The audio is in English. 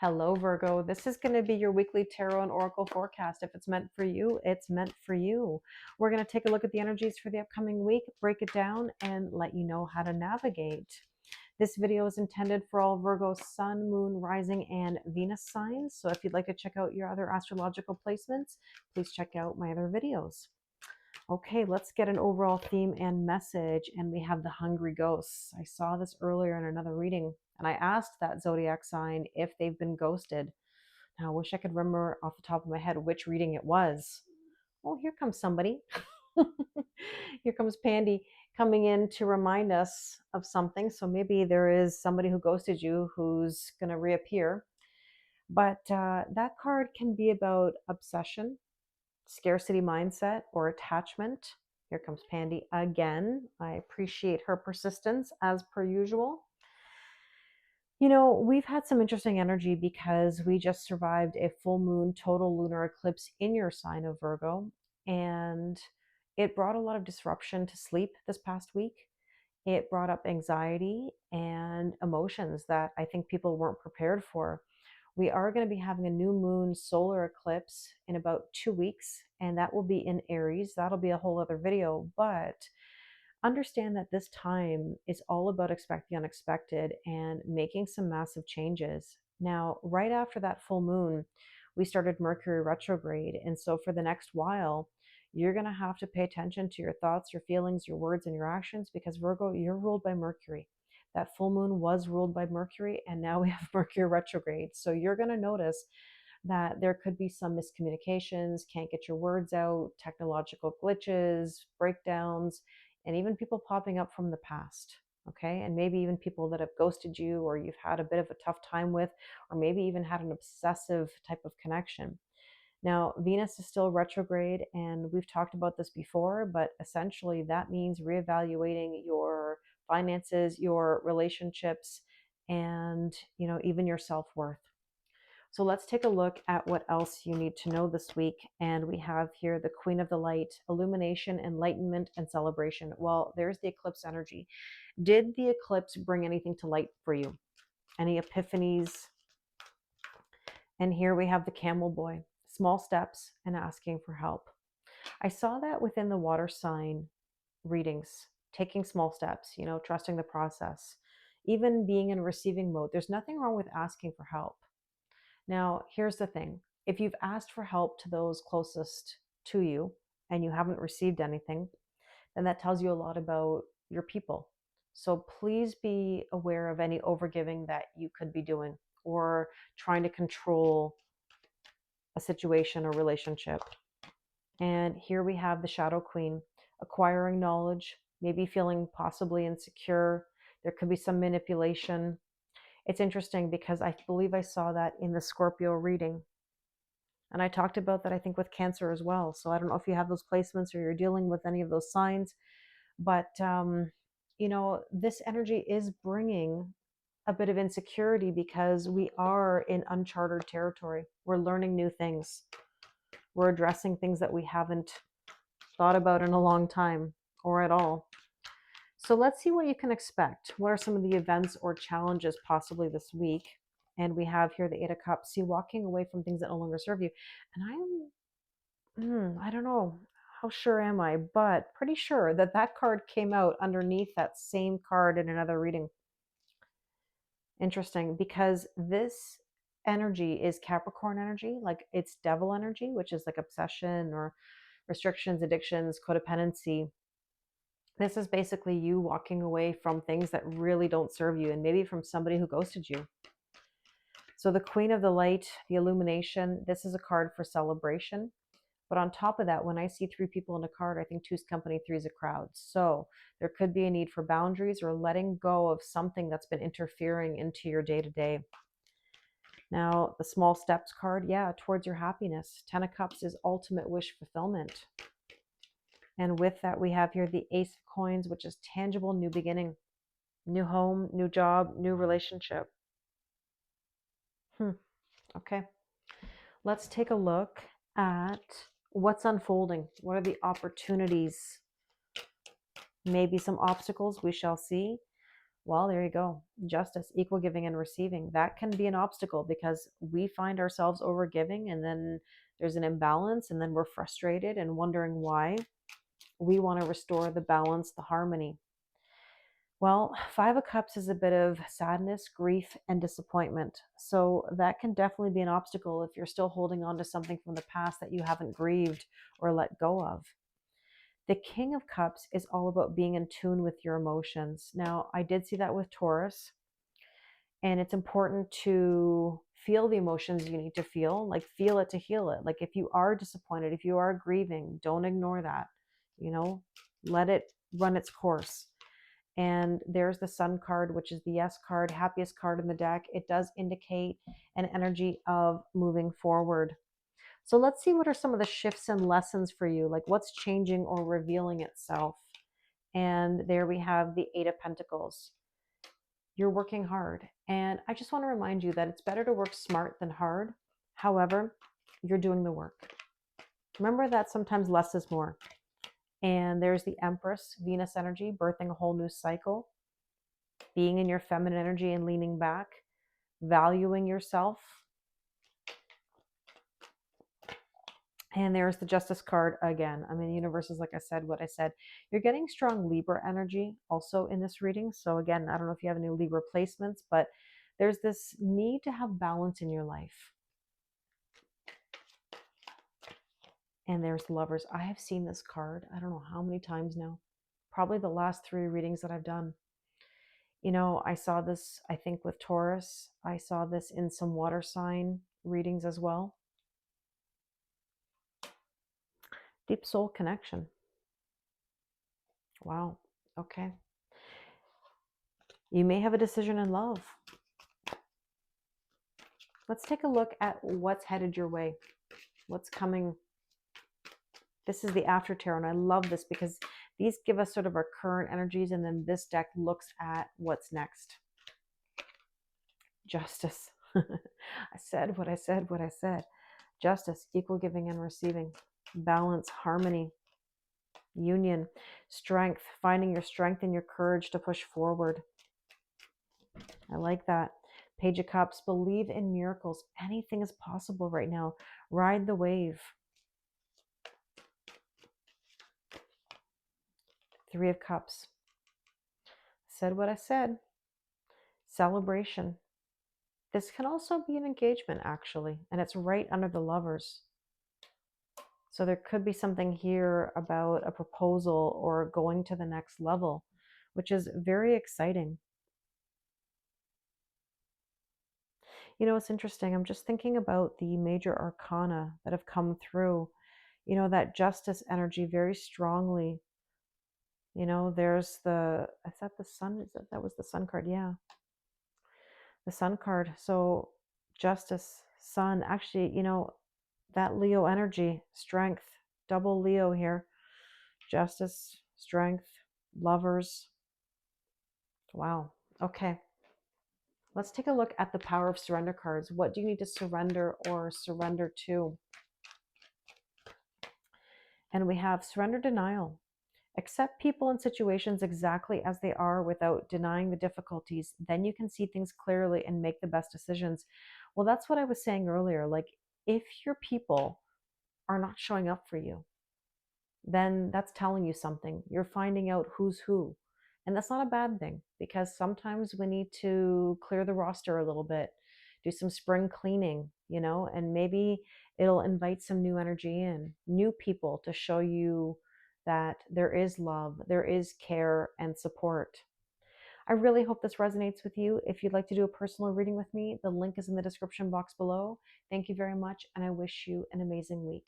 Hello, Virgo. This is going to be your weekly tarot and oracle forecast. If it's meant for you, it's meant for you. We're going to take a look at the energies for the upcoming week, break it down, and let you know how to navigate. This video is intended for all Virgo sun, moon, rising, and Venus signs. So if you'd like to check out your other astrological placements, please check out my other videos. Okay, let's get an overall theme and message. And we have the hungry ghosts. I saw this earlier in another reading, and I asked that zodiac sign if they've been ghosted. Now, I wish I could remember off the top of my head which reading it was. Oh, here comes somebody. Here comes Pandy coming in to remind us of something. So maybe there is somebody who ghosted you who's going to reappear. But that card can be about obsession, scarcity mindset, or attachment. Here comes Pandy again. I appreciate her persistence as per usual. You know, we've had some interesting energy because we just survived a full moon total lunar eclipse in your sign of Virgo, and it brought a lot of disruption to sleep this past week. It brought up anxiety and emotions that I think people weren't prepared for. We are going to be having a new moon solar eclipse in about 2 weeks, and that will be in Aries. That'll be a whole other video, but understand that this time is all about expect the unexpected and making some massive changes. Now, right after that full moon, we started Mercury retrograde. And so for the next while, you're going to have to pay attention to your thoughts, your feelings, your words, and your actions because Virgo, you're ruled by Mercury. That full moon was ruled by Mercury, and now we have Mercury retrograde. So you're going to notice that there could be some miscommunications, can't get your words out, technological glitches, breakdowns, and even people popping up from the past. Okay. And maybe even people that have ghosted you or you've had a bit of a tough time with, or maybe even had an obsessive type of connection. Now, Venus is still retrograde, and we've talked about this before, but essentially that means reevaluating your finances, your relationships, and even your self-worth. So let's take a look at what else you need to know this week. And we have here the Queen of the Light, illumination, enlightenment, and celebration. Well, there's the eclipse energy. Did the eclipse bring anything to light for you? Any epiphanies? And here we have the camel boy, small steps and asking for help. I saw that within the water sign readings, taking small steps, trusting the process, even being in receiving mode. There's nothing wrong with asking for help. Now, here's the thing. If you've asked for help to those closest to you and you haven't received anything, then that tells you a lot about your people. So please be aware of any overgiving that you could be doing or trying to control a situation or relationship. And here we have the Shadow Queen, acquiring knowledge, maybe feeling possibly insecure. There could be some manipulation. It's interesting because I believe I saw that in the Scorpio reading. And I talked about that, I think, with Cancer as well. So I don't know if you have those placements or you're dealing with any of those signs. But, this energy is bringing a bit of insecurity because we are in uncharted territory. We're learning new things. We're addressing things that we haven't thought about in a long time or at all. So let's see what you can expect. What are some of the events or challenges possibly this week? And we have here the Eight of Cups. See, walking away from things that no longer serve you. And I don't know, how sure am I, but pretty sure that that card came out underneath that same card in another reading. Interesting, because this energy is Capricorn energy, like it's devil energy, which is like obsession or restrictions, addictions, codependency. This is basically you walking away from things that really don't serve you and maybe from somebody who ghosted you. So the Queen of the Light, the illumination, this is a card for celebration. But on top of that, when I see three people in a card, I think two's company, three's a crowd. So there could be a need for boundaries or letting go of something that's been interfering into your day-to-day. Now, the small steps card, towards your happiness. 10 of Cups is ultimate wish fulfillment. And with that, we have here the Ace of Coins, which is tangible new beginning, new home, new job, new relationship. Okay. Let's take a look at what's unfolding. What are the opportunities? Maybe some obstacles, we shall see. Well, there you go. Justice, equal giving and receiving. That can be an obstacle because we find ourselves overgiving and then there's an imbalance and then we're frustrated and wondering why. We want to restore the balance, the harmony. Well, Five of Cups is a bit of sadness, grief, and disappointment. So that can definitely be an obstacle if you're still holding on to something from the past that you haven't grieved or let go of. The King of Cups is all about being in tune with your emotions. Now, I did see that with Taurus, and it's important to feel the emotions you need to feel, like feel it to heal it. Like if you are disappointed, if you are grieving, don't ignore that, you know, let it run its course. And there's the Sun card, which is the yes card, happiest card in the deck. It does indicate an energy of moving forward. So let's see what are some of the shifts and lessons for you, like what's changing or revealing itself. And there we have the Eight of Pentacles. You're working hard. And I just want to remind you that it's better to work smart than hard. However, you're doing the work. Remember that sometimes less is more. And there's the Empress, Venus energy, birthing a whole new cycle, being in your feminine energy and leaning back, valuing yourself. And there's the Justice card again. I mean, the universe is, like I said, what I said. You're getting strong Libra energy also in this reading. So again, I don't know if you have any Libra placements, but there's this need to have balance in your life. And there's the Lovers. I have seen this card, I don't know how many times now. Probably the last 3 readings that I've done. You know, I saw this, I think, with Taurus. I saw this in some water sign readings as well. Deep soul connection. Wow. Okay. You may have a decision in love. Let's take a look at what's headed your way. What's coming. This is the After Tarot, and I love this because these give us sort of our current energies, and then this deck looks at what's next. Justice. I said what I said, what I said. Justice, equal giving and receiving. Balance, harmony, union, strength, finding your strength and your courage to push forward. I like that. Page of Cups, believe in miracles. Anything is possible right now. Ride the wave. Three of Cups. Said what I said. Celebration. This can also be an engagement, actually, and it's right under the Lovers. So there could be something here about a proposal or going to the next level, which is very exciting. You know, it's interesting. I'm just thinking about the major arcana that have come through, you know, that justice energy very strongly. You know, there's the, is that the sun? That was the Sun card? Yeah. The Sun card. So justice, sun, actually, you know, that Leo energy, strength, double Leo here. Justice, strength, Lovers. Wow. Okay. Let's take a look at the Power of Surrender cards. What do you need to surrender or surrender to? And we have surrender, denial. Accept people and situations exactly as they are without denying the difficulties. Then you can see things clearly and make the best decisions. Well, that's what I was saying earlier. Like, if your people are not showing up for you, then that's telling you something. You're finding out who's who. And that's not a bad thing, because sometimes we need to clear the roster a little bit, do some spring cleaning, you know, and maybe it'll invite some new energy in, new people to show you that there is love, there is care and support. I really hope this resonates with you. If you'd like to do a personal reading with me, the link is in the description box below. Thank you very much, and I wish you an amazing week.